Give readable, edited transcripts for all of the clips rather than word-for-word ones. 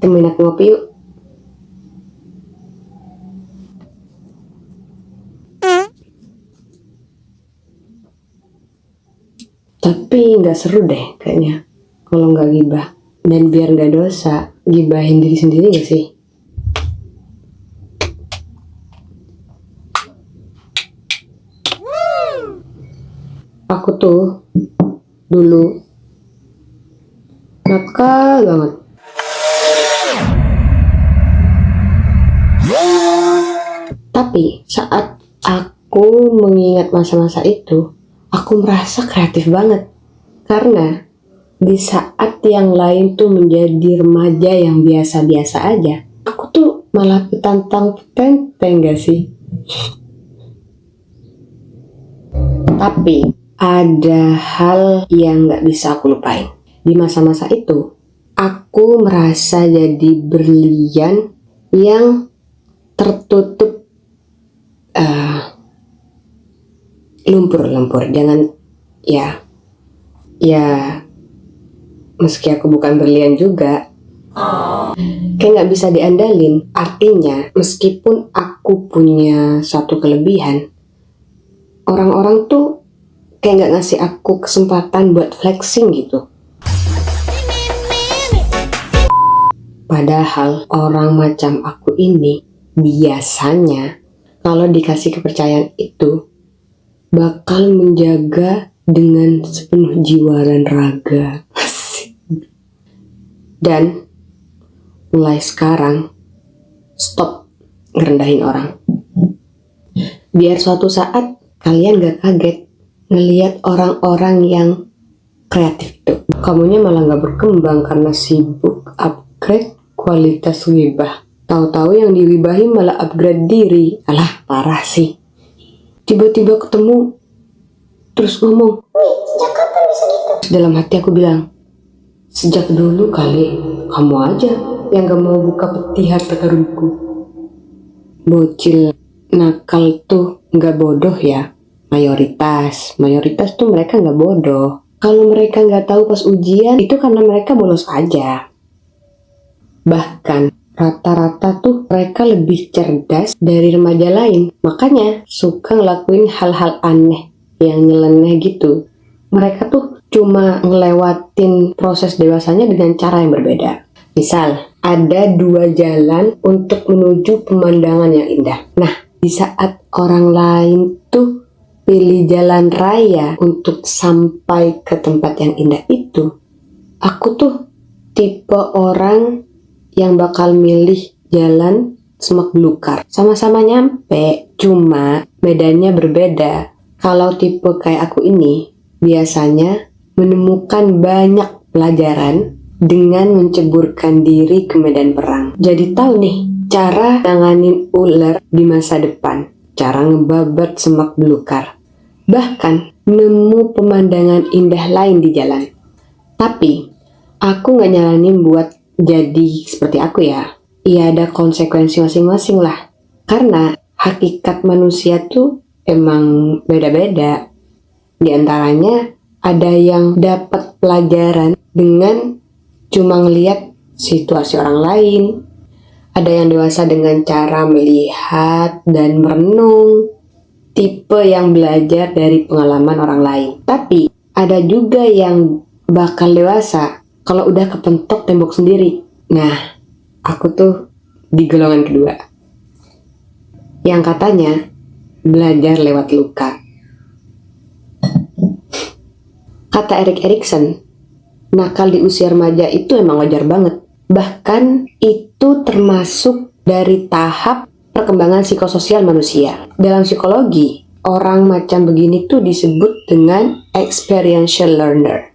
Temuin aku ngopi yuk. Tapi nggak seru deh kayaknya kalau nggak gibah. Dan biar nggak dosa, gibahin diri sendiri gak sih? Aku tuh dulu nakal banget. Tapi saat aku mengingat masa-masa itu, aku merasa kreatif banget. Karena di saat yang lain tuh menjadi remaja yang biasa-biasa aja, aku tuh malah petantang-petenteng gak sih? Tapi ada hal yang gak bisa aku lupain. Di masa-masa itu, aku merasa jadi berlian yang tertutup lumpur-lumpur. Jangan, ya meski aku bukan berlian juga, kayak gak bisa diandalin. Artinya, meskipun aku punya suatu kelebihan, orang-orang tuh kayak gak ngasih aku kesempatan buat flexing gitu. Padahal orang macam aku ini biasanya kalau dikasih kepercayaan itu bakal menjaga dengan sepenuh jiwa dan raga. Dan mulai sekarang stop ngerendahin orang. Biar suatu saat kalian gak kaget ngelihat orang-orang yang kreatif itu. Kamunya malah gak berkembang karena sibuk upgrade kualitas ghibah. Tahu-tahu yang diwibahi malah upgrade diri. Alah, parah sih. Tiba-tiba ketemu terus ngomong, "Wih, sejak kapan bisa gitu?" Dalam hati aku bilang, sejak dulu kali. Kamu aja yang gak mau buka peti harta karunku. Bocil nakal tuh gak bodoh ya. Mayoritas tuh mereka gak bodoh. Kalau mereka gak tahu pas ujian, itu karena mereka bolos aja. Bahkan rata-rata tuh mereka lebih cerdas dari remaja lain. Makanya suka ngelakuin hal-hal aneh yang nyeleneh gitu. Mereka tuh cuma ngelewatin proses dewasanya dengan cara yang berbeda. Misal, ada dua jalan untuk menuju pemandangan yang indah. Nah, di saat orang lain tuh pilih jalan raya untuk sampai ke tempat yang indah itu, aku tuh tipe orang yang bakal milih jalan semak belukar. Sama-sama nyampe, cuma medannya berbeda. Kalau tipe kayak aku ini, biasanya menemukan banyak pelajaran dengan menceburkan diri ke medan perang. Jadi tahu nih, cara nanganin ular di masa depan, cara ngebabat semak belukar, bahkan nemu pemandangan indah lain di jalan. Tapi, aku gak nyaranin buat jadi seperti aku ya. Iya, ada konsekuensi masing-masing lah. Karena hakikat manusia tuh emang beda-beda. Di antaranya ada yang dapat pelajaran dengan cuma ngelihat situasi orang lain. Ada yang dewasa dengan cara melihat dan merenung. Tipe yang belajar dari pengalaman orang lain. Tapi ada juga yang bakal dewasa kalau udah kepentok tembok sendiri. Nah, aku tuh di golongan kedua, yang katanya belajar lewat luka. Kata Erik Erikson, nakal di usia remaja itu emang wajar banget. Bahkan itu termasuk dari tahap perkembangan psikososial manusia. Dalam psikologi, orang macam begini tuh disebut dengan experiential learner.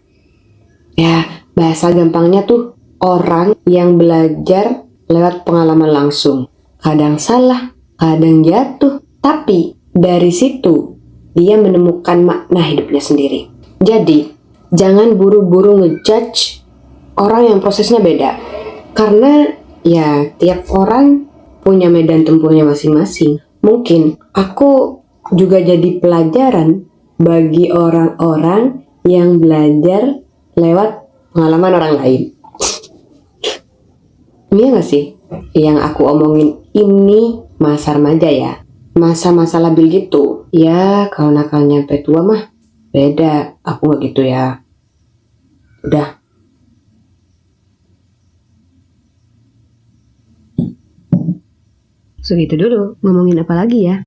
Ya, bahasa gampangnya tuh orang yang belajar lewat pengalaman langsung. Kadang salah, kadang jatuh, tapi dari situ dia menemukan makna hidupnya sendiri. Jadi, jangan buru-buru ngejudge orang yang prosesnya beda. Karena ya tiap orang punya medan tempurnya masing-masing. Mungkin aku juga jadi pelajaran bagi orang-orang yang belajar lewat pengalaman orang lain. Iya gak sih? Yang aku omongin ini masa remaja ya. Masa-masa labil gitu. Ya kalau nakal nyampe tua mah beda. Aku gak gitu ya. Udah. Segitu dulu. Ngomongin apa lagi ya?